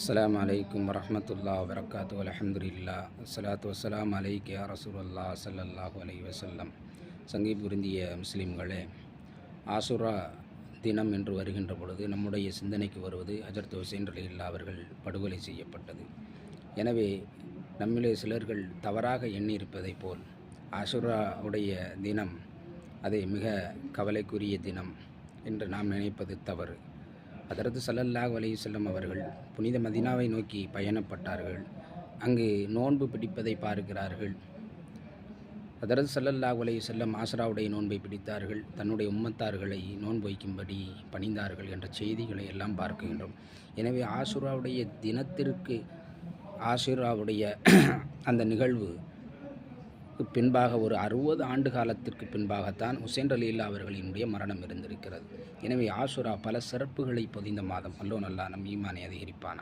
அஸ்ஸலாமு அலைக்கும் வரஹ்மத்துல்லாஹி வபரகாத்துஹு அல்ஹம்துலில்லாஹ் வஸ்ஸலாத்து வஸ்ஸலாமு அலைக்க யா ரசூலல்லாஹ் ஸல்லல்லாஹு அலைஹி வஸல்லம். சங்கை புரிந்திய முஸ்லிம்களே, ஆசுரா தினம் என்று வருகின்ற பொழுது நம்முடைய சிந்தனைக்கு வருவது ஹஜ்ரத் ஹுசைன் ரலியல்லாஹு அவர்கள் படுகொலை செய்யப்பட்டது. எனவே நம்மிலே சிலர்கள் தவறாக எண்ணியிருப்பதைப் போல் ஆசுராவுடைய தினம் அதை மிக கவலைக்குரிய தினம் என்று நாம் நினைப்பது தவறு. ஹதரத் ஸல்லல்லாஹு அலைஹி வஸல்லம் அவர்கள் புனித மதீனாவை நோக்கி பயணப்பட்டார்கள். அங்கு நோன்பு பிடிப்பதை பார்க்கிறார்கள். ஹதரத் ஸல்லல்லாஹு அலைஹி வஸல்லம் ஆசுராவுடைய நோன்பை பிடித்தார்கள். தன்னுடைய உம்மத்தார்களை நோன்பு வைக்கும்படி பணிந்தார்கள் என்ற செய்திகளை எல்லாம் பார்க்கின்றோம். எனவே ஆசுராவுடைய தினத்திற்கு ஆசுராவுடைய அந்த நிகழ்வு பின்பாக ஒரு 60 ஆண்டு காலத்திற்கு பின்பாகத்தான் ஹுசைன் ரலியல்லாஹு அவர்களினுடைய மரணம் இருந்திருக்கிறது. எனவே ஆசுரா பல சிறப்புகளை பொதிந்த மாதம். அல்லாஹ் நம் ஈமானை அதிகரிப்பானாக.